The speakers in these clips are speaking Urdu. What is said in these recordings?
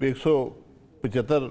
175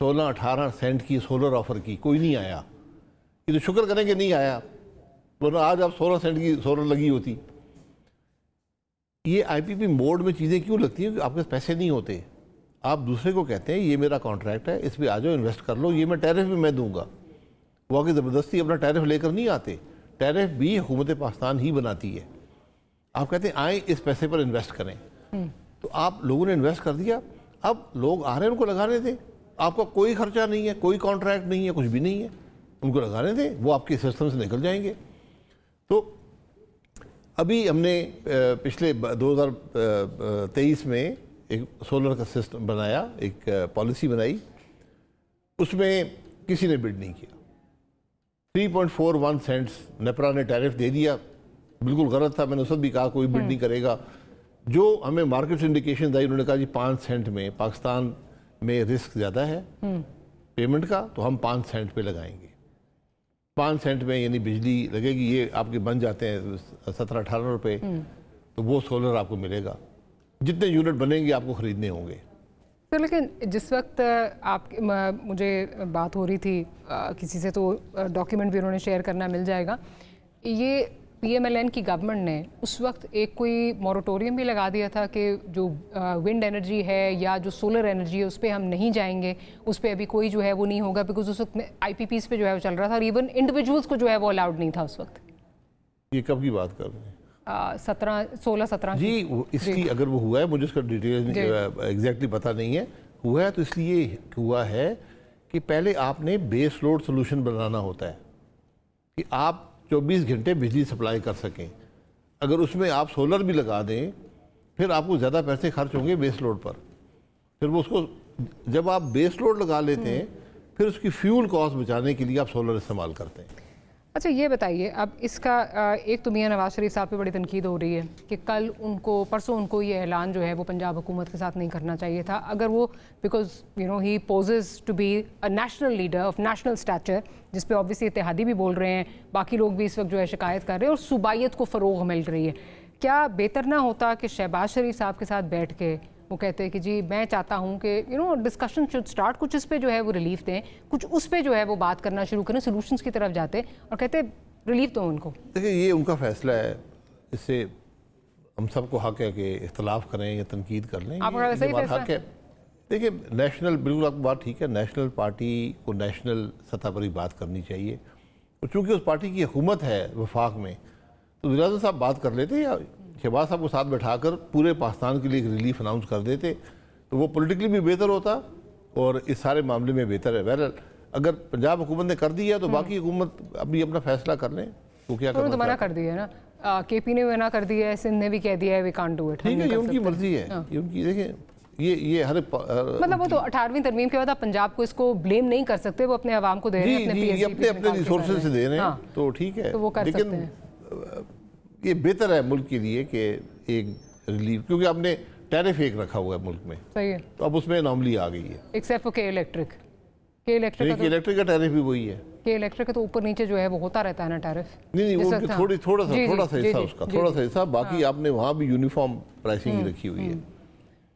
16-18 سینٹ کی سولر آفر کی، کوئی نہیں آیا. یہ تو شکر کریں کہ نہیں آیا، ورنہ آج آپ 16 سینٹ کی سولر لگی ہوتی. یہ آئی پی پی موڈ میں چیزیں کیوں لگتی ہیں؟ کہ آپ کے پیسے نہیں ہوتے. آپ دوسرے کو کہتے ہیں یہ میرا کانٹریکٹ ہے، اس پہ آ جاؤ انویسٹ کر لو، یہ میں ٹیرف بھی میں دوں گا. وہ آگے زبردستی اپنا ٹیرف لے کر نہیں آتے، ٹیرف بھی حکومت پاکستان ہی بناتی ہے. آپ کہتے ہیں آئیں اس پیسے پر انویسٹ کریں، تو آپ لوگوں نے انویسٹ کر دیا، اب لوگ آ رہے ہیں ان کو لگانے دیں. آپ کا کوئی خرچہ نہیں ہے، کوئی کانٹریکٹ نہیں ہے، کچھ بھی نہیں ہے، ان کو لگانے دیں، وہ آپ کے سسٹم سے نکل جائیں گے. تو ابھی ہم نے پچھلے 2023 میں ایک سولر کا سسٹم بنایا، ایک پالیسی بنائی، اس میں کسی نے بڈ نہیں کیا. 3.41 سینٹس نیپرا نے ٹیرف دے دیا، بالکل غلط تھا. میں نے اس وقت بھی کہا کوئی بڈ نہیں کرے گا. جو ہمیں مارکیٹ سے انڈیکیشن آئی، انہوں نے کہا جی 5 سینٹ میں پاکستان میں رسک زیادہ ہے پیمنٹ کا، تو ہم 5 سینٹ پہ لگائیں گے. 5 سینٹ میں یعنی بجلی لگے گی، یہ آپ کے بن جاتے ہیں 17-18 روپے، تو وہ سولر آپ کو ملے گا. جتنے یونٹ بنیں گے آپ کو خریدنے ہوں گے. تو لیکن جس وقت آپ مجھے بات ہو رہی تھی کسی سے، تو ڈاکیومنٹ بھی انہوں نے شیئر کرنا مل جائے گا، یہ پی ایم ایل این کی گورنمنٹ نے اس وقت ایک کوئی مورٹوریم بھی لگا دیا تھا کہ جو ونڈ انرجی ہے یا جو سولر انرجی ہے اس پہ ہم نہیں جائیں گے، اس پہ ابھی کوئی جو ہے وہ نہیں ہوگا، بیکاز اس وقت میں آئی پی پیز پہ جو ہے وہ چل رہا تھا، اور ایون انڈیویجولس کو جو ہے وہ الاؤڈ نہیں تھا اس وقت. یہ کب کی بات کر رہے ہیں؟ 16-17 جی. اس کی اگر وہ ہوا ہے، مجھے اس کا ڈیٹیل ایگزیکٹلی پتہ نہیں ہے، ہوا ہے تو اس لیے ہوا ہے کہ پہلے آپ نے بیس لوڈ سولوشن بنانا ہوتا ہے کہ آپ 24 گھنٹے بجلی سپلائی کر سکیں. اگر اس میں آپ سولر بھی لگا دیں پھر آپ کو زیادہ پیسے خرچ ہوں گے بیس لوڈ پر. پھر وہ اس کو جب آپ بیس لوڈ لگا لیتے ہیں پھر اس کی فیول کاسٹ بچانے کے لیے آپ سولر استعمال کرتے ہیں. اچھا یہ بتائیے، اب اس کا ایک تو میاں نواز شریف صاحب پہ بڑی تنقید ہو رہی ہے کہ کل ان کو پرسوں ان کو یہ اعلان جو ہے وہ پنجاب حکومت کے ساتھ نہیں کرنا چاہیے تھا. اگر وہ because he poses to be a national leader of national stature, جس پہ آبویسلی اتحادی بھی بول رہے ہیں، باقی لوگ بھی اس وقت جو ہے شکایت کر رہے ہیں اور صوبائیت کو فروغ مل رہی ہے، کیا بہتر نہ ہوتا کہ شہباز شریف صاحب کے ساتھ بیٹھ کے وہ کہتے ہیں کہ جی میں چاہتا ہوں کہ ڈسکشن شوڈ اسٹارٹ، کچھ اس پہ جو ہے وہ ریلیف دیں، کچھ اس پہ جو ہے وہ بات کرنا شروع کریں، سولوشنس کی طرف جاتے اور کہتے ریلیف دو ان کو. دیکھیں یہ ان کا فیصلہ ہے، اس سے ہم سب کو حق ہے کہ اختلاف کریں یا تنقید کر لیں، آپ کا صحیح فیصلہ حق ہے. دیکھیں نیشنل، بالکل آپ کی بات ٹھیک ہے، نیشنل پارٹی کو نیشنل سطح پر ہی بات کرنی چاہیے. اور چونکہ اس پارٹی کی حکومت ہے وفاق میں، تو وزیر اعظم صاحب بات کر لیتے یا شہباز صاحب کو ساتھ بٹھا کر پورے پاکستان کے لیے ایک ریلیف اناؤنس کر دیتے تو وہ پولیٹیکلی بھی بہتر ہوتا اور اس سارے معاملے میں بہتر ہے. بہرحال اگر پنجاب حکومت نے کر دیا تو باقی حکومت ابھی اپنا فیصلہ کر لیں. تو کیا کرنا، تو منع کر دیا ہے نا، کے پی نے منع کر دیا ہے، سندھ نے بھی کہہ دیا ہے وی کانٹ ڈو اٹ. ٹھیک ہے، یہ ان کی مرضی ہے، یہ ان کی. دیکھیں یہ ہر مطلب وہ تو 18ویں ترمیم کے بعد آپ پنجاب کو اس کو بلیم نہیں کر سکتے، وہ اپنے عوام کو دے رہے ہیں، اپنے ریسورسز سے دے رہے ہیں، تو ٹھیک ہے. لیکن یہ بہتر ہے ملک کے لیے کہ ایک ریلیف، کیونکہ آپ نے ٹیرف ایک رکھا ہوا ہے ملک میں، صحیح ہے، تو اب اس میں انوملی آ گئی ہے. ایکسیپٹ کے الیکٹرک کا ٹیرف بھی وہی ہے. کہ الیکٹرک کا تو اوپر نیچے جو ہے وہ ہوتا رہتا ہے نا ٹیرف. نہیں تھوڑا سا حصہ اس کا، تھوڑا سا حصہ، باقی آپ نے وہاں بھی یونیفارم پرائسنگ ہی رکھی ہوئی ہے.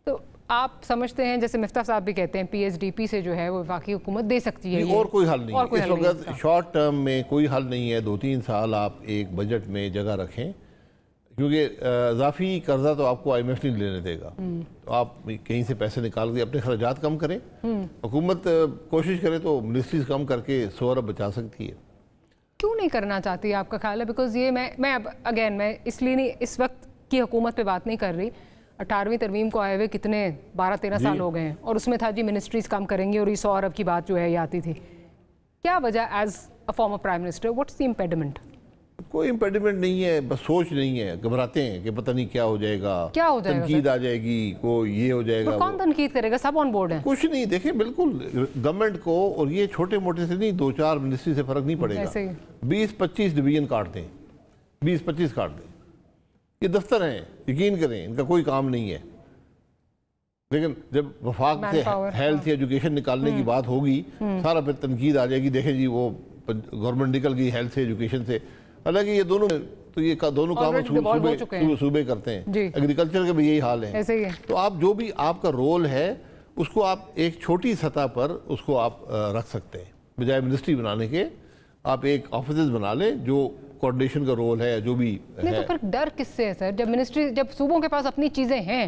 تو آپ سمجھتے ہیں جیسے مفتاح صاحب بھی کہتے ہیں پی ایس ڈی پی سے جو ہے وہ وفاقی حکومت دے سکتی ہے، اور کوئی حل نہیں ہے اس وقت. شارٹ ٹرم میں کوئی حل نہیں ہے. 2-3 سال آپ ایک بجٹ میں جگہ رکھیں، کیونکہ اضافی قرضہ تو آپ کو آئی ایم ایف نہیں لینے دے گا. تو آپ کہیں سے پیسے نکال کے اپنے خراجات کم کریں. حکومت کوشش کرے تو منسٹریز کم کر کے 100 ارب بچا سکتی ہے. کیوں نہیں کرنا چاہتی آپ کا خیال ہے؟ بیکاز یہ میں اب اگین میں اس لیے نہیں اس وقت کی حکومت پہ بات نہیں کر رہی. 18ویں ترمیم کو آئے ہوئے کتنے 12-13 سال ہو گئے ہیں، اور اس میں تھا جی منسٹریز کم کریں گے اور یہ 100 ارب کی بات جو ہے یہ آتی تھی. کیا وجہ as a former prime minister, what's the impediment? کوئی امپیڈمنٹ نہیں ہے، بس سوچ نہیں ہے. گھبراتے ہیں کہ پتہ نہیں کیا ہو جائے گا، تنقید آ جائے گی، کوئی یہ ہو جائے گا. کون تنقید کرے گا؟ سب آن بورڈ ہیں. کچھ نہیں، دیکھیں بالکل گورنمنٹ کو، اور یہ چھوٹے موٹے سے نہیں، 2-4 منسٹری سے فرق نہیں پڑے گا. 20-25 ڈویژن کاٹ دیں، 20-25 کاٹ دیں. یہ دفتر ہیں، یقین کریں ان کا کوئی کام نہیں ہے. لیکن جب وفاق سے ہیلتھ یا ایجوکیشن نکالنے کی بات ہوگی سارا پھر تنقید آ جائے گی. دیکھیں جی وہ گورنمنٹ نکل گئی ہیلتھ سے، ایجوکیشن سے. حالانکہ یہ دونوں کام صوبے کرتے ہیں. ایگریکلچر کا بھی یہی حال ہے. تو آپ جو بھی آپ کا رول ہے اس کو آپ ایک چھوٹی سطح پر اس کو آپ رکھ سکتے ہیں، بجائے منسٹری بنانے کے آپ ایک آفیسز بنا لیں جو کوارڈینیشن کا رول ہے جو بھی ہے۔ نہیں تو پھر ڈر کس سے ہے سر؟ جب منسٹری، جب صوبوں کے پاس اپنی چیزیں ہیں،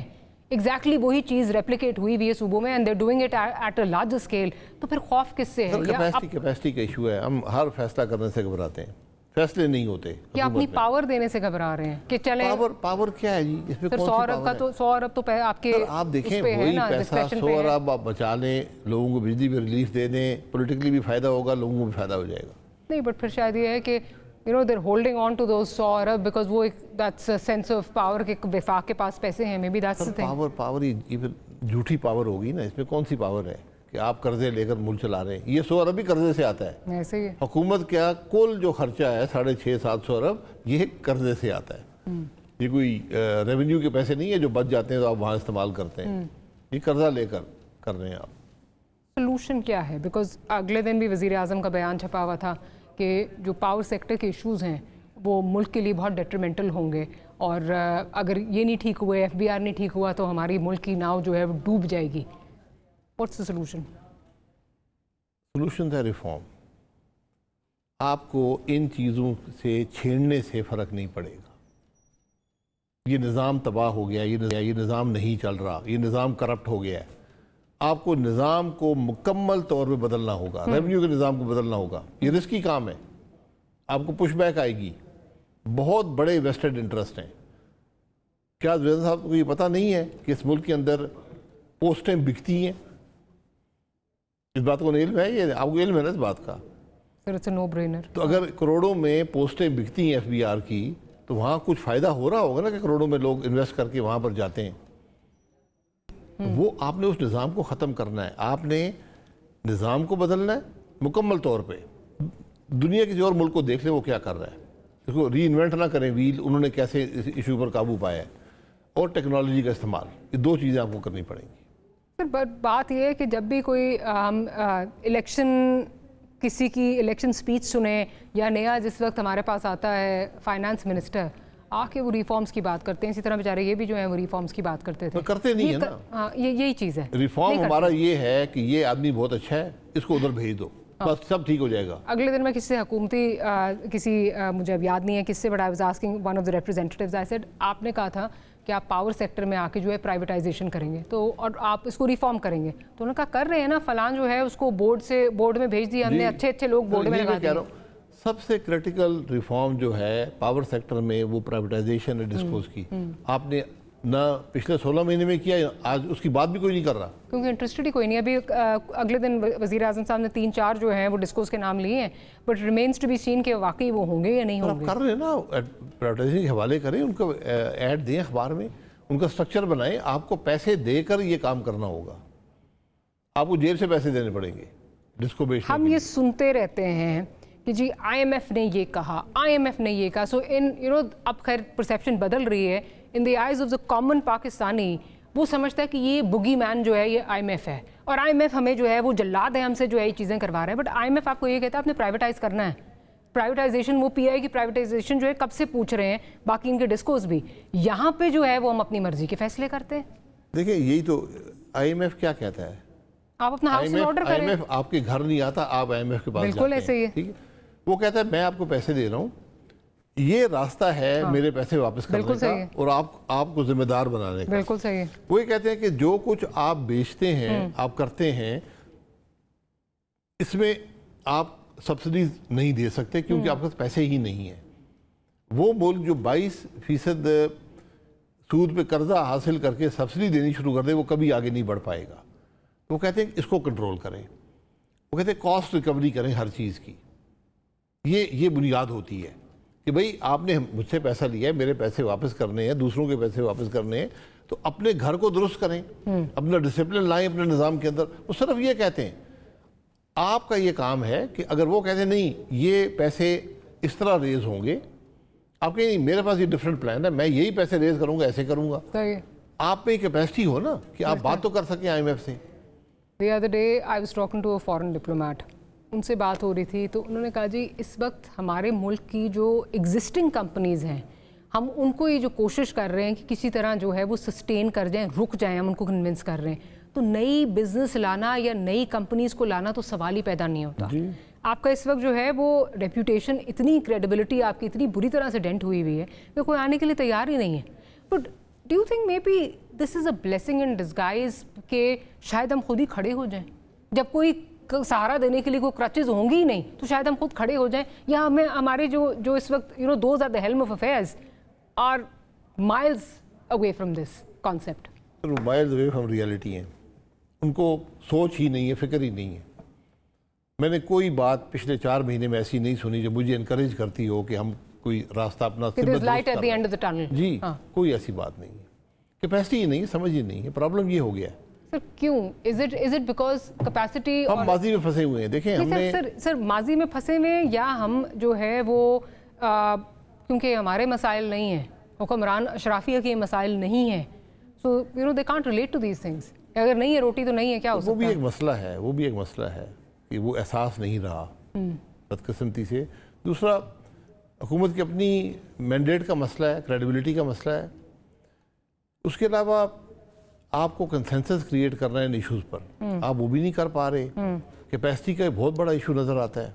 ایگزیکٹلی وہی چیز ریپلیکیٹ ہوئی ہوئی ہے صوبوں میں، and they doing it at a large scale, تو پھر خوف کس سے ہے؟ کیپیسٹی کا ایشو ہے، ہم ہر فیصلہ کرنے سے گھبراتے ہیں، فیصلے نہیں ہوتے۔ کیا اپنی پاور دینے سے گھبرا رہے ہیں کہ چلیں؟ پاور کیا ہے جی؟ اس میں 100 ارب کا تو 100 ارب تو آپ کے آپ دیکھیں وہی پیسہ 100 ارب آپ بچا لیں، لوگوں کو بجلی پہ ریلیف دے دیں، پولیٹیکلی بھی فائدہ ہوگا، لوگوں کو بھی فائدہ ہو جائے گا۔ نہیں بٹ پھر شاید یہ ہے کہ they're holding on to those 100 Arab because وہ that's a sense of power کہ وفاق کے پاس پیسے ہیں، maybe that's the thing۔ Power یہ پھر جھوٹی پاور ہوگی نا، اس میں کون سی پاور ہے کہ آپ قرضے لے کر ملک چلا رہے ہیں؟ یہ 100 ارب بھی قرضے سے آتا ہے، ایسے ہی حکومت کیا کل جو خرچہ ہے 650-700 ارب یہ قرضے سے آتا ہے، یہ کوئی ریونیو کے پیسے نہیں ہے جو بچ جاتے ہیں تو آپ وہاں استعمال کرتے ہیں، یہ قرضہ لے کر کر رہے ہیں آپ۔ سلوشن کیا ہے؟ بیکاز اگلے دن بھی وزیر اعظم کا بیان چھپا ہوا تھا کہ جو پاور سیکٹر کے ایشوز ہیں وہ ملک کے لیے بہت ڈیٹریمنٹل ہوں گے، اور اگر یہ نہیں ٹھیک ہوئے، ایف بی آر نہیں ٹھیک ہوا تو ہماری ملک کی ناؤ جو ہے وہ ڈوب جائے گی۔ What's the solution? سلوشن ہے ریفارم۔ آپ کو ان چیزوں سے چھیڑنے سے فرق نہیں پڑے گا۔ یہ نظام تباہ ہو گیا، یہ نظام نہیں چل رہا، یہ نظام کرپٹ ہو گیا ہے، آپ کو نظام کو مکمل طور پہ بدلنا ہوگا، ریونیو کے نظام کو بدلنا ہوگا۔ یہ رسکی کام ہے، آپ کو پش بیک آئے گی، بہت بڑے ویسٹڈ انٹرسٹ ہیں۔ کیا زبیر صاحب کو یہ پتہ نہیں ہے کہ اس ملک کے اندر پوسٹیں بکتی ہیں؟ اس بات کو علم ہے؟ یہ آپ کو علم ہے نا اس بات کا؟ Sir it's a no brainer. تو اگر کروڑوں میں پوسٹیں بکتی ہیں ایف بی آر کی، تو وہاں کچھ فائدہ ہو رہا ہوگا نا کہ کروڑوں میں لوگ انویسٹ کر کے وہاں پر جاتے ہیں۔ وہ آپ نے اس نظام کو ختم کرنا ہے، آپ نے نظام کو بدلنا ہے مکمل طور پہ۔ دنیا کسی اور ملک کو دیکھ لیں وہ کیا کر رہا ہے، اس کو ری انوینٹ نہ کریں ویل، انہوں نے کیسے اس ایشو پر قابو پایا ہے، اور ٹیکنالوجی کا استعمال، یہ دو چیزیں آپ کو کرنی پڑیں گی۔ سر بات یہ ہے کہ جب بھی کوئی ہم الیکشن، کسی کی الیکشن سپیچ سنیں، یا نیا جس وقت ہمارے پاس آتا ہے فائنانس منسٹر، آ کے وہ ریفارمز کی بات کرتے ہیں، اسی طرح بیچارے یہ بھی جو ہیں وہ ریفارمز کی بات کرتے تھے، کرتے نہیں ہیں نا۔ ہاں یہی چیز ہے، ریفارم ہمارا یہ ہے کہ یہ آدمی بہت اچھا ہے، اس کو ادھر بھیج دو، بس سب ٹھیک ہو جائے گا۔ اگلے دن میں کسی سے حکومتی مجھے اب یاد نہیں ہے کس سے، but I was asking one of the representatives, I said آپ نے کہا تھا کہ آپ پاور سیکٹر میں آ کے جو ہے پرائیویٹائزیشن کریں گے تو، اور آپ اس کو ریفارم کریں گے، تو انہوں نے کہا کر رہے ہیں نا، فلان جو ہے اس کو بورڈ میں بھیج دیا ہم نے، اچھے لوگ بورڈ میں لگا دیے۔ سب سے کریٹیکل ریفارم جو ہے پاور سیکٹر میں وہ پرائیویٹائزیشن ہے ڈسپوز کی۔ آپ نے نہ پچھلے 16 مہینے میں کیا، آج اس کی بات بھی کوئی نہیں کر رہا، کیونکہ انٹرسٹڈ ہی کوئی نہیں۔ ابھی اگلے دن وزیر اعظم صاحب نے 3-4 جو ہیں وہ ڈسکوز کے نام لیے ہیں، but remains to be seen کہ واقعی وہ ہوں گے یا نہیں ہوں گے۔ کر رہے ہیں نا، پرائیویٹائزیشن کے حوالے کریں، ان کو ایڈ دیں اخبار میں، ان کا سٹرکچر بنائیں، آپ کو پیسے دے کر یہ کام کرنا ہوگا، آپ کو جیب سے پیسے دینے پڑیں گے ڈسکو بیچنے کے لیے۔ ہم یہ سنتے رہتے ہیں کہ جی آئی ایم ایف نے یہ کہا، آئی ایم ایف نے یہ کہا، سو اب خیر پرسیپشن بدل رہی ہے، in the eyes of the common Pakistani وہ سمجھتا ہے کہ یہ بگی مین جو ہے یہ آئی ایم ایف ہے، اور آئی ایم ایف ہمیں جو ہے وہ جلاد ہے، ہم سے جو ہے یہ چیزیں کروا رہے ہیں، بٹ آئی ایم ایف آپ کو یہ کہتا ہے آپ نے پرائیویٹائز کرنا ہے۔ پرائیویٹائزیشن وہ پی آئی کی پرائیویٹائزیشن جو ہے کب سے پوچھ رہے ہیں، باقی ان کے ڈسکوز بھی، یہاں پہ جو ہے وہ ہم اپنی مرضی کے فیصلے کرتے ہیں۔ دیکھیں یہی تو آئی ایم ایف کیا کہتا ہے، آپ اپنا ہاؤس میں آرڈر کریں، آئی ایم ایف آپ کے گھر نہیں آتا، آپ آئی ایم ایف کے پاس بالکل ایسے ہی ہے، وہ کہتا ہے میں آپ کو پیسے دے رہا ہوں، یہ راستہ ہے میرے پیسے واپس کرنے کا اور آپ کو ذمہ دار بنانے کا۔ بالکل صحیح ہے۔ وہ یہ کہتے ہیں کہ جو کچھ آپ بیچتے ہیں، آپ کرتے ہیں، اس میں آپ سبسڈیز نہیں دے سکتے کیونکہ آپ کے پاس پیسے ہی نہیں ہیں۔ وہ ملک جو 22% سود پہ قرضہ حاصل کر کے سبسڈی دینی شروع کر دے وہ کبھی آگے نہیں بڑھ پائے گا۔ وہ کہتے ہیں اس کو کنٹرول کریں، وہ کہتے ہیں کاسٹ ریکوری کریں ہر چیز کی۔ یہ بنیاد ہوتی ہے کہ بھئی آپ نے مجھ سے پیسہ لیا ہے، میرے پیسے واپس کرنے ہیں، دوسروں کے پیسے واپس کرنے ہیں، تو اپنے گھر کو درست کریں، اپنا ڈسپلن لائیں اپنے نظام کے اندر۔ وہ صرف یہ کہتے ہیں، آپ کا یہ کام ہے کہ اگر وہ کہتے ہیں نہیں یہ پیسے اس طرح ریز ہوں گے، آپ کہیں نہیں میرے پاس یہ ڈیفرنٹ پلان ہے، میں یہی پیسے ریز کروں گا، ایسے کروں گا۔ آپ میں کیپیسٹی ہو نا کہ آپ بات تو کر سکیں آئی ایم ایف سے۔ The other day I was talking to a foreign diplomat. ان سے بات ہو رہی تھی تو انہوں نے کہا جی اس وقت ہمارے ملک کی جو ایگزسٹنگ کمپنیز ہیں، ہم ان کو یہ جو کوشش کر رہے ہیں کہ کسی طرح جو ہے وہ سسٹین کر جائیں، رک جائیں، ہم ان کو کنونس کر رہے ہیں، تو نئی بزنس لانا یا نئی کمپنیز کو لانا تو سوال ہی پیدا نہیں ہوتا. آپ کا اس وقت جو ہے وہ ریپوٹیشن, اتنی کریڈیبلٹی آپ کی اتنی بری طرح سے ڈینٹ ہوئی ہوئی ہے کہ کوئی آنے کے لیے تیار ہی نہیں ہے. But do you think maybe this is a blessing in disguise کہ شاید ہم خود ہی کھڑے ہو جائیں, جب کوئی سہارا دینے کے لیے کوئی کرچز ہوں گی ہی نہیں تو شاید ہم خود کھڑے ہو جائیں, یا ہمیں ہمارے جو اس وقت those are the helm of affairs are miles away from this concept. Miles away from reality ہیں, ان کو سوچ ہی نہیں ہے, فکر ہی نہیں ہے. میں نے کوئی بات پچھلے 4 مہینے میں ایسی نہیں سنی جو مجھے انکریج کرتی ہو کہ ہم کوئی راستہ اپنا جی کوئی ایسی بات نہیں ہے. کیپیسٹی ہی نہیں, سمجھ ہی نہیں ہے. پرابلم یہ ہو گیا ہے. سر کیوں؟ Is it because capacity? ہم ماضی میں پھنسے ہوئے ہیں. دیکھیں ہم نے سر ماضی میں پھنسے ہوئے, یا ہم جو ہے وہ کیونکہ ہمارے مسائل نہیں ہیں, حکمران اشرافیہ کے مسائل نہیں ہیں, سو they can't relate to these things. اگر نہیں ہے روٹی تو نہیں ہے, کیا ہو سکتا ہے؟ وہ بھی ایک مسئلہ ہے کہ وہ احساس نہیں رہا بدقسمتی سے. دوسرا حکومت کی اپنی مینڈیٹ کا مسئلہ ہے, کریڈیبلٹی کا مسئلہ ہے. اس کے علاوہ آپ کو کنسنسس کریٹ کرنا ہے ان ایشوز پر, آپ وہ بھی نہیں کر پا رہے. کیپیسٹی کا ایک بہت بڑا ایشو نظر آتا ہے.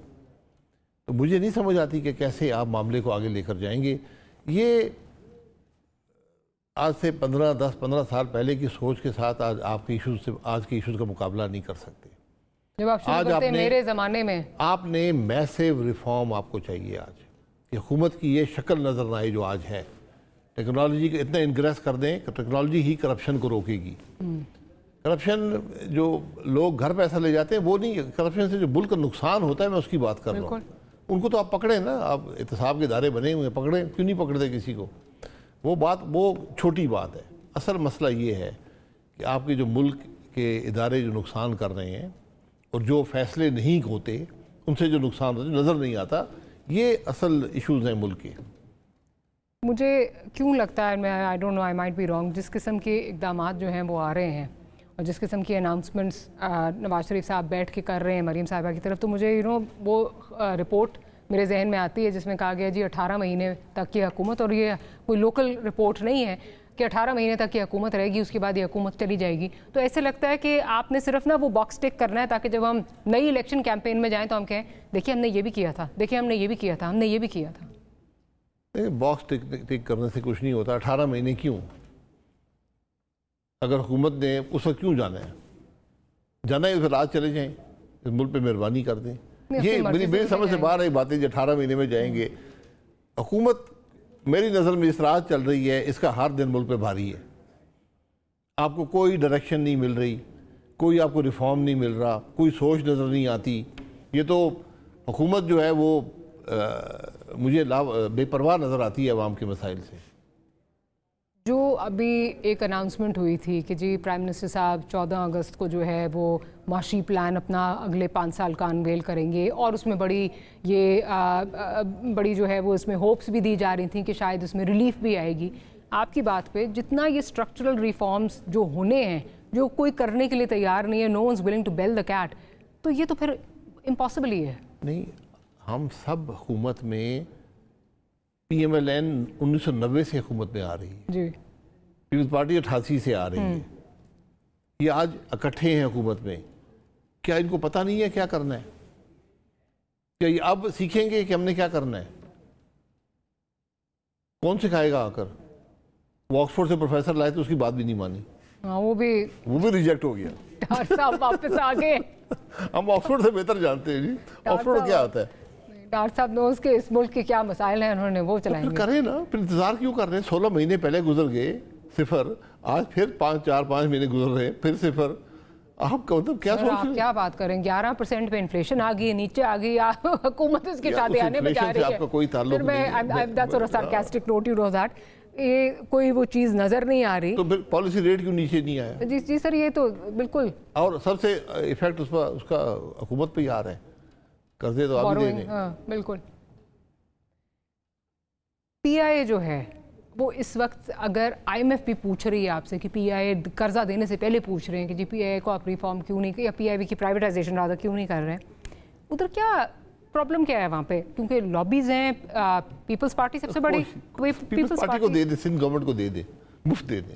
تو مجھے نہیں سمجھ آتی کہ کیسے آپ معاملے کو آگے لے کر جائیں گے. یہ آج سے 10-15 سال پہلے کی سوچ کے ساتھ آپ کے ایشوز سے آج کے ایشوز کا مقابلہ نہیں کر سکتے. جب آپ شروع کرتے ہیں میرے زمانے میں آپ نے میسیو ریفارم آپ کو چاہیے آج, کہ حکومت کی یہ شکل نظر نہ آئے جو آج ہے. ٹیکنالوجی کو اتنا انگریس کر دیں کہ ٹیکنالوجی ہی کرپشن کو روکے گی. کرپشن جو لوگ گھر پیسہ لے جاتے ہیں وہ نہیں, کرپشن سے جو ملک کا نقصان ہوتا ہے میں اس کی بات کر رہا ہوں. ان کو تو آپ پکڑیں نا, آپ احتساب کے ادارے بنے ہوئے ہیں, پکڑیں, کیوں نہیں پکڑتے کسی کو؟ وہ چھوٹی بات ہے. اصل مسئلہ یہ ہے کہ آپ کے جو ملک کے ادارے جو نقصان کر رہے ہیں اور جو فیصلے نہیں ہوتے ان سے جو نقصان ہوتا ہے نظر نہیں آتا, یہ اصل ایشوز ہیں ملک کے. مجھے کیوں لگتا ہے, میں I don't know, I might be wrong, جس قسم کے اقدامات جو ہیں وہ آ رہے ہیں اور جس قسم کی اناؤنسمنٹس نواز شریف صاحب بیٹھ کے کر رہے ہیں مریم صاحبہ کی طرف, تو مجھے وہ رپورٹ میرے ذہن میں آتی ہے جس میں کہا گیا جی 18 مہینے تک یہ حکومت, اور یہ کوئی لوکل رپورٹ نہیں ہے کہ 18 مہینے تک یہ حکومت رہے گی, اس کے بعد یہ حکومت چلی جائے گی. تو ایسے لگتا ہے کہ آپ نے صرف نا وہ باکس ٹک کرنا ہے تاکہ جب ہم نئی الیکشن کیمپین میں جائیں تو ہم کہیں دیکھیں ہم نے یہ بھی کیا تھا, دیکھیں ہم نے یہ بھی کیا تھا, ہم نے یہ بھی کیا تھا. باکس ٹک کرنے سے کچھ نہیں ہوتا. 18 مہینے کیوں؟ اگر حکومت نے اس وقت کیوں جانا ہے پھر آج چلے جائیں, اس ملک پہ مہربانی کر دیں. یہ میری سمجھ سے باہر ہے باتیں جو 18 مہینے میں جائیں گے. حکومت میری نظر میں اس طرح چل رہی ہے, اس کا ہر دن ملک پہ بھاری ہے. آپ کو کوئی ڈائریکشن نہیں مل رہی, کوئی آپ کو ریفارم نہیں مل رہا, کوئی سوچ نظر نہیں آتی. یہ تو حکومت جو ہے وہ مجھے بے پرواہ نظر آتی ہے عوام کے مسائل سے. جو ابھی ایک اناؤنسمنٹ ہوئی تھی کہ جی پرائم منسٹر صاحب 14 اگست کو جو ہے وہ معاشی پلان اپنا اگلے 5 سال کا انویل کریں گے, اور اس میں بڑی جو ہے وہ اس میں ہوپس بھی دی جا رہی تھیں کہ شاید اس میں ریلیف بھی آئے گی. آپ کی بات پہ جتنا یہ اسٹرکچرل ریفارمز جو ہونے ہیں جو کوئی کرنے کے لیے تیار نہیں ہے, no one's willing to bell the cat, تو یہ تو پھر امپاسبل ہی ہے. نہیں, ہم سب حکومت میں پی ایم ایل این 1990 سے حکومت میں آ رہی ہے جی, پیپلز پارٹی 88 سے آ رہی ہے. یہ آج اکٹھے ہیں حکومت میں, کیا ان کو پتہ نہیں ہے کیا کرنا ہے؟ کیا یہ اب سیکھیں گے کہ ہم نے کیا کرنا ہے؟ کون سکھائے گا آ کر؟ وہ آکسفورڈ سے پروفیسر لائے تو اس کی بات بھی نہیں مانی, وہ بھی ریجیکٹ ہو گیا. ڈاکٹر صاحب واپس آ گئے. ہم آکسفورڈ سے بہتر جانتے ہیں جی آکسفورڈ کیا ہوتا ہے. ڈاکٹر صاحب نوز کے اس ملک کے کیا مسائل ہیں, انہوں نے وہ چلائیں گے. کریں نا, پھر انتظار کیوں کر رہے ہیں؟ 16 مہینے پہلے گزر گئے, 0. آج پھر 4-5 مہینے گزر رہے ہیں, پھر 0. آپ کا مطلب کیا سوچ رہے ہیں؟ آپ کیا بات کریں, 11% پہ انفلیشن آ گئی, نیچے آ گئی, حکومت اس کے ساتھ آنے میں جا رہی ہے. آپ کا کوئی تعلق نہیں. That's a sarcastic note, you know that. یہ کوئی وہ چیز نظر نہیں آ رہی. تو پھر پالیسی ریٹ کیوں نیچے نہیں آیا؟ جی سر, یہ تو بالکل. اور سب سے ایفیکٹ اس کا حکومت پہ ہی آ رہا ہے, قرضے تو آپ ہی دے رہے ہیں. بالکل. پی آئی اے جو ہے وہ اس وقت, اگر آئی ایم ایف بھی پوچھ رہی ہے آپ سے کہ پی آئی اے قرضہ دینے سے پہلے پوچھ رہے ہیں کہ جی پی آئی اے کو آپ ریفارم کیوں نہیں, یا پی آئی اے کی پرائیویٹائزیشن زیادہ کیوں نہیں کر رہے ہیں, ادھر پرابلم کیا ہے وہاں پہ؟ کیونکہ لابیز ہیں, پیپلز پارٹی سب سے بڑی, پیپلز پارٹی کو دے دے, سندھ گورنمنٹ کو دے دے, مفت دے دیں.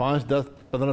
5, 10, 15,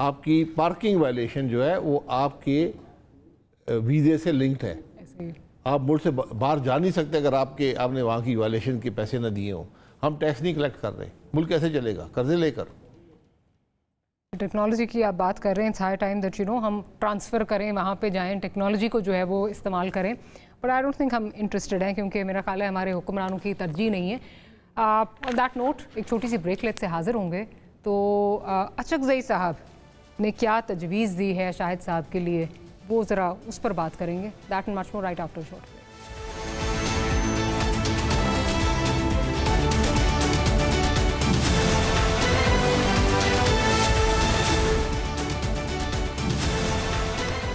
آپ کی پارکنگ وائلیشن جو ہے وہ آپ کے ویزے سے لنکڈ ہے. آپ ملک سے باہر جا نہیں سکتے اگر آپ نے وہاں کی وائلیشن کے پیسے نہ دیے ہوں. ہم ٹیکس نہیں کلیکٹ کر رہے, ملک کیسے چلے گا قرضے لے کر؟ ٹیکنالوجی کی آپ بات کر رہے ہیں, اٹس ہائی ٹائم دیٹ ہم ٹرانسفر کریں, وہاں پہ جائیں, ٹیکنالوجی کو جو ہے وہ استعمال کریں. بٹ آئی ڈونٹ تھنک ہم انٹرسٹڈ ہیں, کیونکہ میرا خیال ہے ہمارے حکمرانوں کی ترجیح نہیں ہے. آن دیٹ نوٹ ایک چھوٹی سی بریک لیٹ سے حاضر ہوں گے. تو اچکزئی صاحب نے کیا تجویز دی ہے شاہد صاحب کے لیے, وہ ذرا اس پر بات کریں گے. That and much more right after short.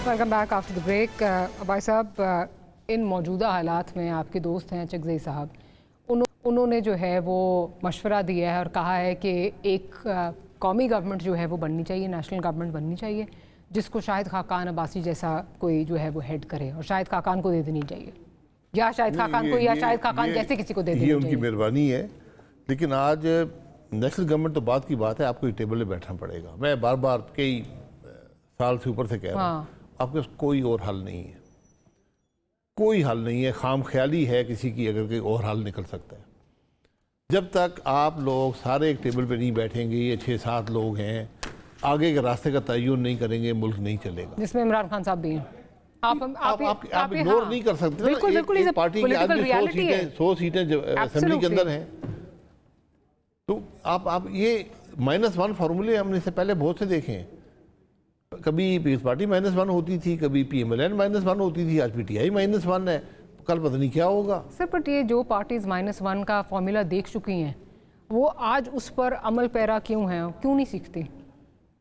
Welcome back after the break. بھائی صاحب, ان موجودہ حالات میں آپ کے دوست ہیں اچکزئی صاحب, انہوں نے جو ہے وہ مشورہ دیا ہے اور کہا ہے کہ ایک قومی گورنمنٹ جو ہے وہ بننی چاہیے, نیشنل گورنمنٹ بننی چاہیے, جس کو شاہد خاقان عباسی جیسا کوئی جو ہے وہ ہیڈ کرے, اور شاہد خاقان کو دے دینی چاہیے, یا شاہد خاقان کو یا شاہد خاقان جیسے کسی کو دے دینی چاہیے. یہ ان کی مہربانی ہے, لیکن آج نیشنل گورنمنٹ تو بات کی بات ہے, آپ کو ٹیبل پہ بیٹھنا پڑے گا. میں بار بار کئی سال سے اوپر سے کہہ رہا ہوں, آپ کے پاس کوئی اور حل نہیں ہے, کوئی حل نہیں ہے. خام خیالی ہے کسی کی اگر کوئی اور حل نکل سکتا ہے. جب تک آپ لوگ سارے ایک ٹیبل پہ نہیں بیٹھیں گے, یہ 6-7 لوگ ہیں, آگے کے راستے کا تعین نہیں کریں گے, ملک نہیں چلے گا. جس میں عمران خان صاحب بھی ہیں. آپ اگنور نہیں کر سکتے نا. ایک پارٹی کی آج بھی 100 سیٹیں اسمبلی کے اندر ہیں. تو آپ یہ -1 فارمولے ہم نے اس سے پہلے بہت سے دیکھے ہیں. کبھی پیپلز پارٹی -1 ہوتی تھی, کبھی پی ایم ایل این -1 ہوتی تھی, آج پی ٹی آئی -1 ہے. کل پتہ نہیں کیا ہوگا. سر بٹ یہ جو پارٹیز -1 کا فارمولا دیکھ چکی ہیں, وہ آج اس پر عمل پیرا کیوں ہیں, کیوں نہیں سیکھتی؟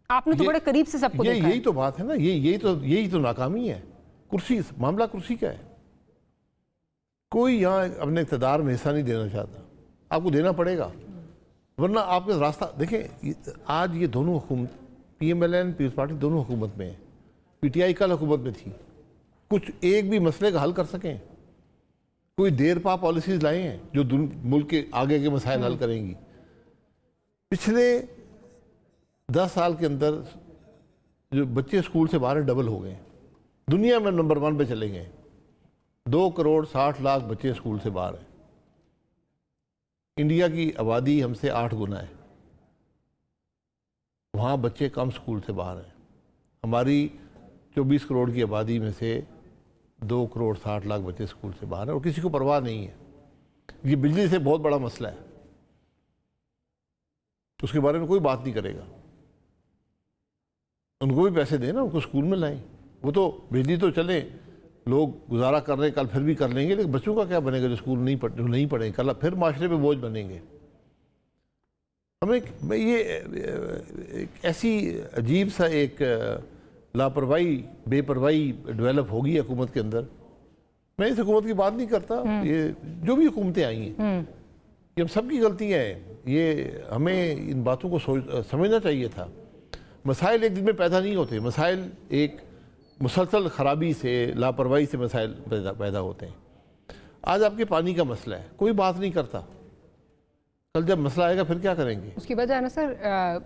آپ نے تو بڑے قریب سے سب کو دیکھا ہے. یہی تو بات ہے نا, یہی تو ناکامی ہے. کرسی, معاملہ کرسی کا ہے. کوئی یہاں اپنے اقتدار میں حصہ نہیں دینا چاہتا. آپ کو دینا پڑے گا, ورنہ آپ کا راستہ دیکھیں. آج یہ دونوں حکومت, P M L N, Peoples Party, دونوں حکومت میں ہیں. پی ٹی آئی کل حکومت میں تھی. کچھ ایک بھی مسئلے کا حل کر سکیں؟ کوئی دیر پا پالیسیز لائے ہیں جو ملک کے آگے کے مسائل حل کریں گی؟ پچھلے 10 سال کے اندر جو بچے اسکول سے باہر ڈبل ہو گئے ہیں. دنیا میں نمبر 1 پہ چلے گئے. 2.60 کروڑ بچے اسکول سے باہر ہیں. انڈیا کی آبادی ہم سے 8 گنا ہے. وہاں بچے کم اسکول سے باہر ہیں. ہماری 24 کروڑ کی آبادی میں سے 2.60 بچے اسکول سے باہر ہیں, اور کسی کو پرواہ نہیں ہے. یہ بجلی سے بہت بڑا مسئلہ ہے, اس کے بارے میں کوئی بات نہیں کرے گا. ان کو بھی پیسے دیں نا, ان کو اسکول میں لائیں. وہ تو بجلی تو چلیں, لوگ گزارا کر رہے ہیں, کل پھر بھی کر لیں گے, لیکن بچوں کا کیا بنے گا جو اسکول نہیں پڑھیں, کل پھر معاشرے پہ بوجھ بنیں گے. ہمیں یہ ایک ایسی عجیب سا ایک لاپرواہی, بے پرواہی ڈیولپ ہوگی حکومت کے اندر. میں اس حکومت کی بات نہیں کرتا, یہ جو بھی حکومتیں آئی ہیں یہ ہم سب کی غلطیاں ہیں. یہ ہمیں ان باتوں کو سمجھنا چاہیے تھا. مسائل ایک دن میں پیدا نہیں ہوتے. مسائل ایک مسلسل خرابی سے, لاپرواہی سے مسائل پیدا ہوتے ہیں. آج آپ کے پانی کا مسئلہ ہے, کوئی بات نہیں کرتا. کل جب مسئلہ آئے گا پھر کیا کریں گے؟ اس کی وجہ ہے نا سر,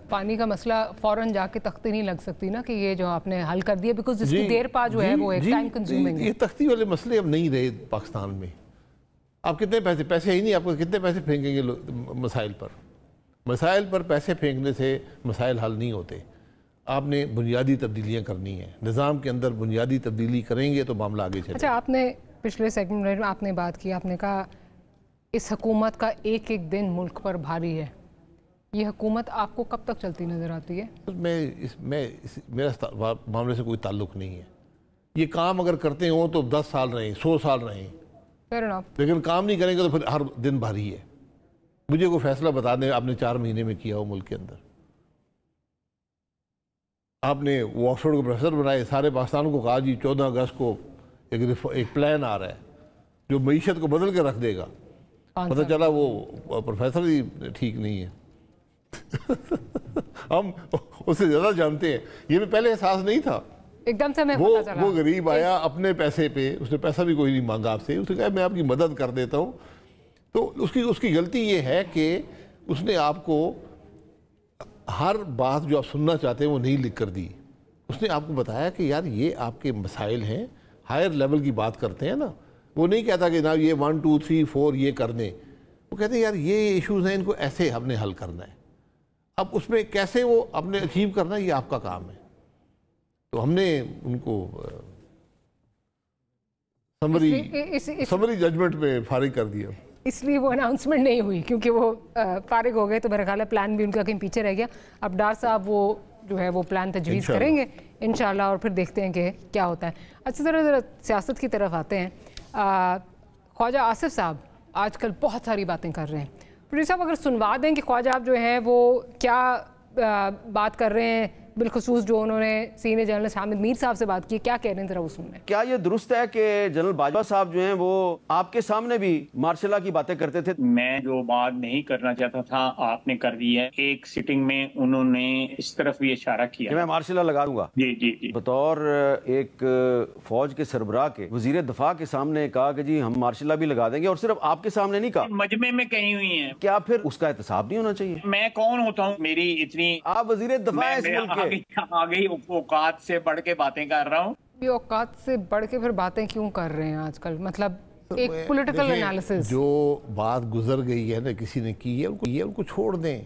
پانی کا مسئلہ فوراً جا کے تختی نہیں لگ سکتی نا کہ یہ جو آپ نے حل کر دیا, بیکاز اس کی دیر پا جو ہے وہ ایک ٹائم کنزیومنگ ہے. یہ تختی والے مسئلے اب نہیں رہے پاکستان میں. آپ کتنے پیسے ہی نہیں, آپ کو کتنے پیسے پھینکیں گے مسائل پر؟ مسائل پر پیسے پھینکنے سے مسائل حل نہیں ہوتے. آپ نے بنیادی تبدیلیاں کرنی ہیں, نظام کے اندر بنیادی تبدیلی کریں گے تو معاملہ آگے چلے گا. اچھا, آپ نے پچھلے سیگمنٹ میں آپ نے بات کی, آپ نے کہا اس حکومت کا ایک ایک دن ملک پر بھاری ہے. یہ حکومت آپ کو کب تک چلتی نظر آتی ہے؟ میرا معاملے سے کوئی تعلق نہیں ہے. یہ کام اگر کرتے ہوں تو 10 سال رہیں, 100 سال رہیں, لیکن کام نہیں کریں گے تو پھر ہر دن بھاری ہے. مجھے کوئی فیصلہ بتا دیں آپ نے 4 مہینے میں کیا ہو ملک کے اندر. آپ نے وہ آکسفورڈ کو پروفیسر بنائے, سارے پاکستان کو کہا جی 14 اگست کو ایک پلان آ رہا ہے جو معیشت کو بدل کے رکھ دے گا. پتہ چلا وہ پروفیسر ہی ٹھیک نہیں ہے. ہم اس سے زیادہ جانتے ہیں. یہ پہلے احساس نہیں تھا. ایک دم سے وہ غریب آیا اپنے پیسے پہ, اس نے پیسہ بھی کوئی نہیں مانگا آپ سے, اس نے کہا میں آپ کی مدد کر دیتا ہوں. تو اس کی غلطی یہ ہے کہ اس نے آپ کو ہر بات جو آپ سننا چاہتے ہیں وہ نہیں لکھ کر دی. اس نے آپ کو بتایا کہ یار یہ آپ کے مسائل ہیں, ہائر لیول کی بات کرتے ہیں نا. وہ نہیں کہتا کہ جناب یہ 1 2 3 4 یہ کر دیں. وہ کہتے ہیں یار یہ ایشوز ہیں, ان کو ایسے ہم نے حل کرنا ہے. اب اس میں کیسے وہ اپنے اچیو کرنا ہے یہ آپ کا کام ہے. تو ہم نے ان کو سمری ججمنٹ میں فارغ کر دیا. اس لیے وہ اناؤنسمنٹ نہیں ہوئی کیونکہ وہ فارغ ہو گئے, تو میرا خیال ہے پلان بھی ان کا کہیں پیچھے رہ گیا. اب ڈار صاحب وہ جو ہے وہ پلان تجویز کریں گے انشاءاللہ, اور پھر دیکھتے ہیں کہ کیا ہوتا ہے. اچھی طرح ذرا سیاست کی طرف آتے ہیں. خواجہ آصف صاحب آج کل بہت ساری باتیں کر رہے ہیں. پروڈیوسر صاحب اگر سنوا دیں کہ خواجہ آپ جو ہیں وہ کیا بات کر رہے ہیں, بالخصوص جو انہوں نے سینئر جرنلسٹ حامد میر صاحب سے بات کی, کیا کہہ رہے ہیں ذرا وہ سن رہے ہیں. کیا یہ درست ہے کہ جنرل باجوہ صاحب جو ہیں وہ آپ کے سامنے بھی مارشل لا کی باتیں کرتے تھے؟ میں جو بات نہیں کرنا چاہتا تھا آپ نے کر دی ہے. ایک سٹنگ میں انہوں نے اس طرف بھی اشارہ کیا کہ میں مارشل لا لگا دوں گا. جی جی جی. بطور ایک فوج کے سربراہ کے وزیر دفاع کے سامنے کہا کہ جی ہم مارشل لا بھی لگا دیں گے, اور صرف آپ کے سامنے نہیں کہا, مجمع میں کہیں ہوئی ہیں. کیا پھر اس کا احتساب نہیں ہونا چاہیے؟ میں کون ہوتا ہوں, میری اتنی, آپ وزیر دفاع اس ملک کے, آگے اوقات سے بڑھ کے باتیں کر رہا ہوں. یہ اوقات سے بڑھ کے پھر باتیں کیوں کر رہے ہیں آج کل؟ مطلب ایک پولیٹیکل انالیسس, جو بات گزر گئی ہے نا کسی نے کی ہے, ان کو چھوڑ دیں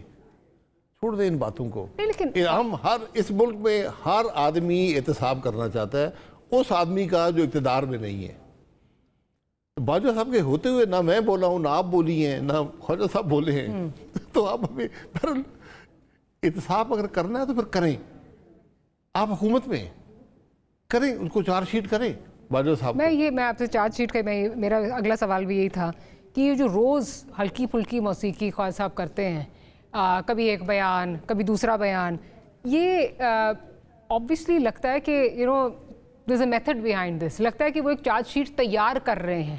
ان باتوں کو. لیکن ہم اس ملک میں ہر آدمی احتساب کرنا چاہتا ہے اس آدمی کا جو اقتدار میں نہیں ہے. باجوہ صاحب کے ہوتے ہوئے نہ میں بولا ہوں, نہ آپ بولی ہیں, نہ خواجہ صاحب بولے ہیں. تو آپ ہمیں احتساب اگر کرنا ہے تو پھر کریں. آپ حکومت میں کریں, ان کو چارج شیٹ کریں باجوہ صاحب. میں آپ سے چارج شیٹ کا میرا اگلا سوال بھی یہی تھا کہ یہ جو روز ہلکی پھلکی موسیقی خواجہ صاحب کرتے ہیں, کبھی ایک بیان کبھی دوسرا بیان, یہ obviously لگتا ہے کہ there's a method behind this. لگتا ہے کہ وہ ایک چارج شیٹ تیار کر رہے ہیں.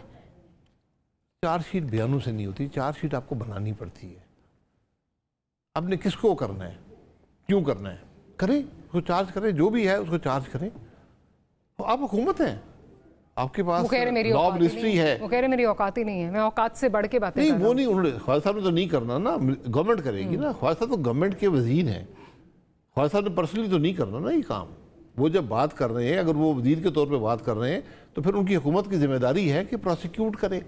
چارج شیٹ بیانوں سے نہیں ہوتی, چارج شیٹ آپ کو بنانی پڑتی ہے. آپ نے کس کو کرنا ہے, کیوں کرنا ہے, کریں, اس کو چارج کریں, جو بھی ہے اس کو چارج کریں. آپ حکومت ہیں, آپ کے پاس لا منسٹری ہے. وہ کہہ رہے میری اوقات ہی نہیں ہے, میں اوقات سے بڑھ کے باتیں نہیں, وہ نہیں, انہوں نے خواجہ صاحب نے تو نہیں کرنا نا, گورنمنٹ کرے گی نا. خواجہ صاحب تو گورنمنٹ کے وزیر ہیں, خواجہ صاحب نے پرسنلی تو نہیں کرنا نا یہ کام. وہ جب بات کر رہے ہیں, اگر وہ وزیر کے طور پہ بات کر رہے ہیں, تو پھر ان کی حکومت کی ذمہ داری ہے کہ پروسیکیوٹ کرے.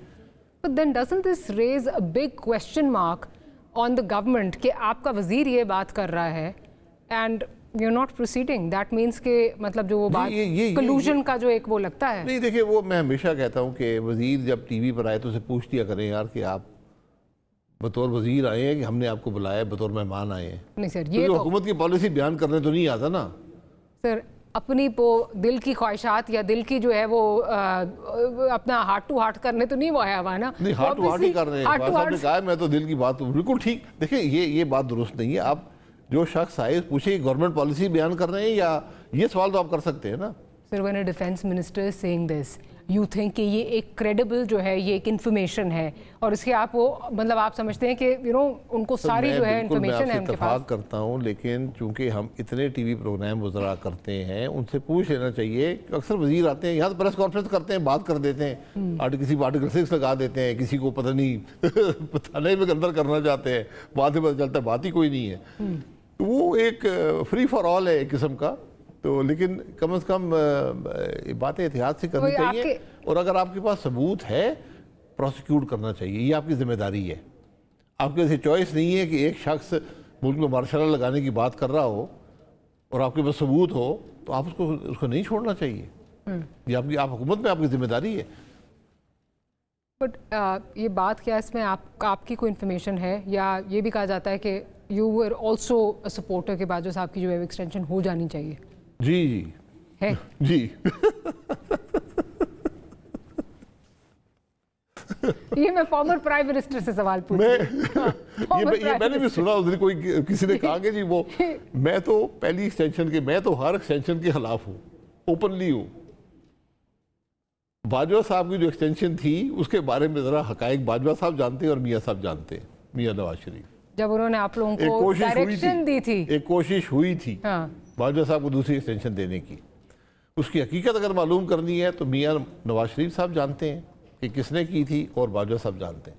But then doesn't this raise a big question mark on the government کہ آپ کا وزیر یہ بات کر رہا ہے and you're not proceeding? That means کہ مطلب جو وہ بات collusion کا جو ایک وہ لگتا ہے. نہیں دیکھیں, وہ میں ہمیشہ کہتا ہوں کہ وزیر جب ٹی وی پر آئے تو اسے پوچھ دیا کریں یار کہ آپ بطور وزیر آئے ہیں کہ ہم نے آپ کو بلایا, بطور مہمان آئے ہیں. نہیں سر, یہ حکومت کی پالیسی بیان کرنے تو نہیں آتا نا سر. اپنی دل کی خواہشات یا دل کی جو ہے وہ اپنا ہارٹ ٹو ہارٹ کرنے تو نہیں وہ آیا ہوا نا. نہیں, ہارٹ ٹو ہارٹ ہی کر رہے ہیں. صاحب نے کہا میں تو دل کی بات بالکل ٹھیک. دیکھیں یہ بات درست نہیں ہے. آپ جو شخص آئے پوچھیں کہ گورنمنٹ پالیسی بیان کر رہے ہیں, یا یہ سوال تو آپ کر سکتے ہیں نا. سر when a defense minister is saying this, you think کہ یہ ایک کریڈیبل جو ہے, یہ ایک انفارمیشن ہے, اور اس کے آپ وہ مطلب آپ سمجھتے ہیں کہ ان کو ساری جو ہے انفارمیشن ہے ان کے پاس. میں اتفاق کرتا ہوں, لیکن چونکہ ہم اتنے ٹی وی پروگرام وزراء کرتے ہیں, ان سے پوچھ لینا چاہیے. اکثر وزیر آتے ہیں یہاں پریس کانفرنس کرتے ہیں, بات کر دیتے ہیں, کسی کو آرٹیکل 6 لگا دیتے ہیں, کسی کو پتہ نہیں تھانے میں اندر کرنا چاہتے ہیں, بعد میں پتہ چلتا ہے بات ہی کوئی نہیں ہے. وہ ایک فری فار آل ہے ایک قسم کا. تو لیکن کم از کم باتیں احتیاط سے کرنی چاہیے, اور اگر آپ کے پاس ثبوت ہے پروسیکیوٹ کرنا چاہیے. یہ آپ کی ذمہ داری ہے. آپ کے ایسی چوائس نہیں ہے کہ ایک شخص ملک میں مارشل لا لگانے کی بات کر رہا ہو اور آپ کے پاس ثبوت ہو, تو آپ اس کو نہیں چھوڑنا چاہیے. یہ آپ حکومت میں آپ کی ذمہ داری ہے. بٹ یہ بات کیا اس میں آپ کی کوئی انفارمیشن ہے, یا یہ بھی کہا جاتا ہے کہ you were also a supporter کے باجوہ صاحب کی جو ہے ایکسٹینشن ہو جانی چاہیے؟ جی ہے جی. یہ میں فارمر پرائم منسٹر سے سوال میں نے بھی سنا اس دن کوئی کسی نے کہا کہ جی وہ میں تو پہلی ایکسٹینشن کے, میں تو ہر ایکسٹینشن کے خلاف ہوں, اوپنلی ہوں. باجوہ صاحب کی جو ایکسٹینشن تھی اس کے بارے میں ذرا حقائق باجوہ صاحب جانتے ہیں اور میاں صاحب جانتے ہیں, میاں نواز شریف. جب انہوں نے آپ لوگوں کو ڈائریکشن دی تھی, ایک کوشش ہوئی تھی باجوہ صاحب کو دوسری ایکسٹینشن دینے کی, اس کی حقیقت اگر معلوم کرنی ہے تو میاں نواز شریف صاحب جانتے ہیں کہ کس نے کی تھی, اور باجوہ صاحب جانتے ہیں.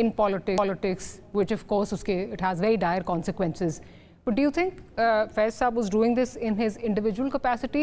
in politics, which of course it has very dire consequences. But do you think Faiz Saab was doing this in his individual capacity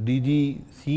DGC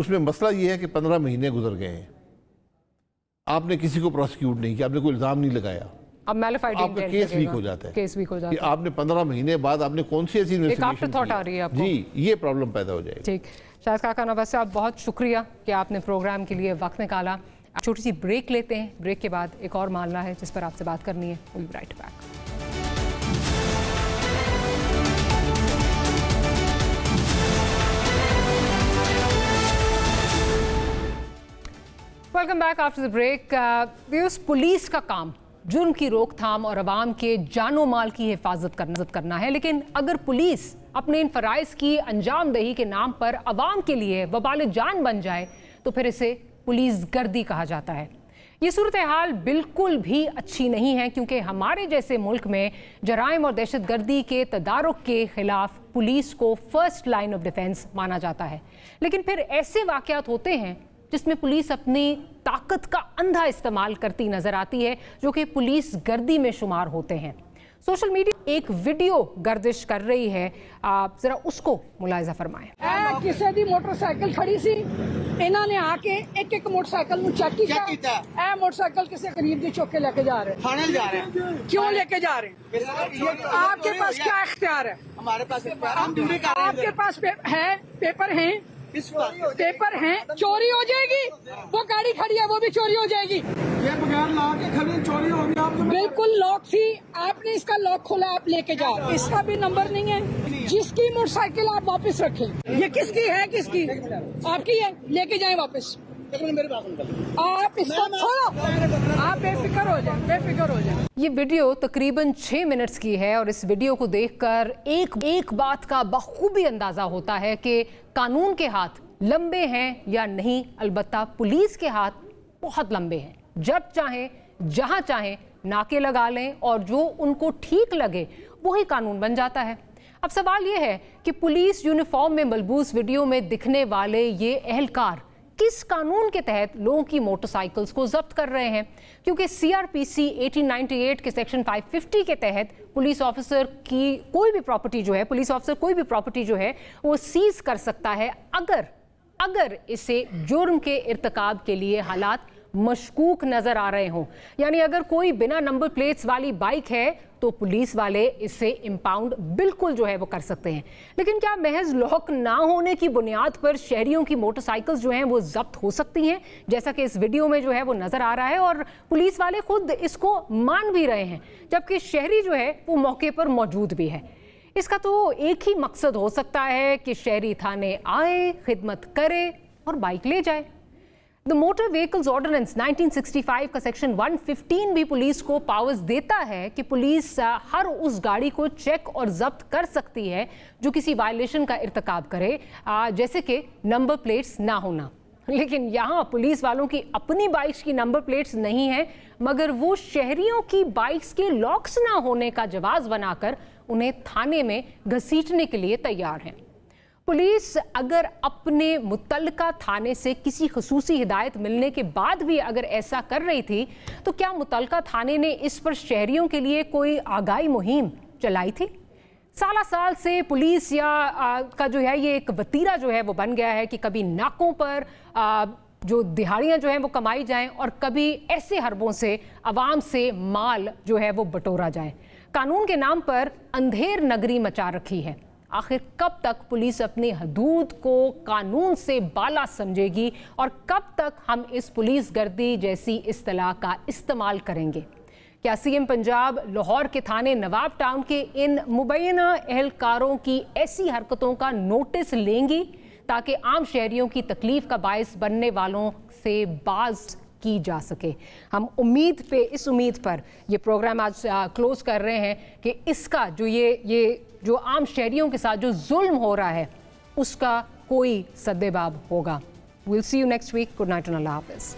اس میں مسئلہ یہ ہے کہ 15 مہینے گزر گئے ہیں، آپ نے کسی کو پروسیکیوٹ نہیں کیا، آپ نے کوئی الزام نہیں لگایا، اب آپ کا کیس ویک ہو جاتا ہے کہ آپ نے 15 مہینے بعد آپ نے کون سی ایسی انویسٹیگیشن کی، جی یہ پرابلم پیدا ہو جائے گا۔ ٹھیک، شاہد کاکا نواز صاحب بہت شکریہ کہ آپ نے پروگرام کے لیے وقت نکالا۔ چھوٹی سی بریک لیتے ہیں، بریک کے بعد ایک اور معاملہ ہے جس پر آپ سے بات کرنی ہے، we'll be right back۔ Welcome back after the break. Police کا کام جرم کی روک تھام اور عوام کے جان و مال کی حفاظت کرنا ہے، لیکن اگر پولیس اپنے ان فرائض کی انجام دہی کے نام پر عوام کے لیے وبال جان بن جائے تو پھر اسے پولیس گردی کہا جاتا ہے۔ یہ صورتحال بالکل بھی اچھی نہیں ہے، کیونکہ ہمارے جیسے ملک میں جرائم اور دہشت گردی کے تدارک کے خلاف پولیس کو فرسٹ لائن آف ڈیفنس مانا جاتا ہے، لیکن پھر ایسے واقعات ہوتے ہیں جس میں پولیس اپنی طاقت کا اندھا استعمال کرتی نظر آتی ہے، جو کہ پولیس گردی میں شمار ہوتے ہیں۔ سوشل میڈیا ایک ویڈیو گردش کر رہی ہے، آپ ذرا اس کو ملاحظہ فرمائیں۔ کسی دی موٹر سائیکل کھڑی سی، انہوں نے آ کے ایک ایک موٹر سائیکل نو چیک کیتا، اے موٹر سائیکل کسی قریب دی چوک کے لے کے جا رہے ہیں، تھانے جا رہے ہیں، کیوں لے کے جا رہے ہیں؟ آپ کے پاس کیا اختیار ہے؟ ہمارے پاس آپ کے پاس ہے پیپر ہیں، پیپر ہیں، چوری ہو جائے گی، وہ گاڑی کھڑی ہے وہ بھی چوری ہو جائے گی، یہ بغیر لاک کے کھڑی چوری ہوگی۔ آپ بالکل لاک تھی، آپ نے اس کا لاک کھولا، آپ لے کے جاؤ، اس کا بھی نمبر نہیں ہے، جس کی موٹر سائیکل آپ واپس رکھیں۔ یہ کس کی ہے؟ کس کی؟ آپ کی ہے، لے کے جائیں واپس۔ آپ اس کو چھوڑو، آپ بے فکر ہو جائیں، بے فکر ہو جائیں۔ یہ ویڈیو تقریباً 6 منٹس کی ہے، اور اس ویڈیو کو دیکھ کر ایک بات کا بخوبی اندازہ ہوتا ہے کہ قانون کے ہاتھ لمبے ہیں یا نہیں۔ البتہ پولیس کے ہاتھ بہت لمبے ہیں، جب چاہیں جہاں چاہیں ناکے لگا لیں، اور جو ان کو ٹھیک لگے وہی قانون بن جاتا ہے۔ اب سوال یہ ہے کہ پولیس یونیفارم میں ملبوس ویڈیو میں دکھنے والے یہ اہلکار کس قانون کے تحت لوگوں کی موٹر سائیکلز کو ضبط کر رہے ہیں؟ کیونکہ CRPC 1898 کے سیکشن 550 کے تحت پولیس آفیسر کی کوئی بھی پراپرٹی جو ہے وہ سیز کر سکتا ہے اگر اسے جرم کے ارتکاب کے لیے حالات مشکوک نظر آ رہے ہوں۔ یعنی اگر کوئی بنا نمبر پلیٹس والی بائک ہے تو پولیس والے اسے امپاؤنڈ بالکل جو ہے وہ کر سکتے ہیں۔ لیکن کیا محض لاک نہ ہونے کی بنیاد پر شہریوں کی موٹر سائیکلز جو ہیں وہ ضبط ہو سکتی ہیں، جیسا کہ اس ویڈیو میں جو ہے وہ نظر آ رہا ہے، اور پولیس والے خود اس کو مان بھی رہے ہیں، جبکہ شہری جو ہے وہ موقع پر موجود بھی ہے؟ اس کا تو ایک ہی مقصد ہو سکتا ہے کہ شہری تھانے آئے، خدمت کرے اور بائک لے جائے۔ The Motor Vehicles Ordinance 1965 کا سیکشن 115 بھی پولیس کو پاورز دیتا ہے کہ پولیس ہر اس گاڑی کو چیک اور ضبط کر سکتی ہے جو کسی وائلیشن کا ارتکاب کرے، جیسے کہ نمبر پلیٹس نہ ہونا۔ لیکن یہاں پولیس والوں کی اپنی بائکس کی نمبر پلیٹس نہیں ہیں، مگر وہ شہریوں کی بائکس کے لاکس نہ ہونے کا جواز بنا کر انہیں تھانے میں گھسیٹنے کے لیے تیار ہیں۔ پولیس اگر اپنے متعلقہ تھانے سے کسی خصوصی ہدایت ملنے کے بعد بھی اگر ایسا کر رہی تھی تو کیا متعلقہ تھانے نے اس پر شہریوں کے لیے کوئی آگاہی مہم چلائی تھی؟ سالہ سال سے پولیس کا جو ہے یہ ایک وتیرہ جو ہے وہ بن گیا ہے کہ کبھی ناکوں پر جو دہاڑیاں جو ہیں وہ کمائی جائیں، اور کبھی ایسے حربوں سے عوام سے مال جو ہے وہ بٹورا جائے۔ قانون کے نام پر اندھیر نگری مچا رکھی ہے۔ آخر کب تک پولیس اپنی حدود کو قانون سے بالا سمجھے گی، اور کب تک ہم اس پولیس گردی جیسی اصطلاح کا استعمال کریں گے؟ کیا CM پنجاب لاہور کے تھانے نواب ٹاؤن کے ان مبینہ اہلکاروں کی ایسی حرکتوں کا نوٹس لیں گی تاکہ عام شہریوں کی تکلیف کا باعث بننے والوں سے باز کی جا سکے؟ ہم اس امید پر یہ پروگرام آج کلوز کر رہے ہیں کہ اس کا جو عام شہریوں کے ساتھ جو ظلم ہو رہا ہے اس کا کوئی سدباب ہوگا۔ We'll see you next week. Good night and Allah Hafiz.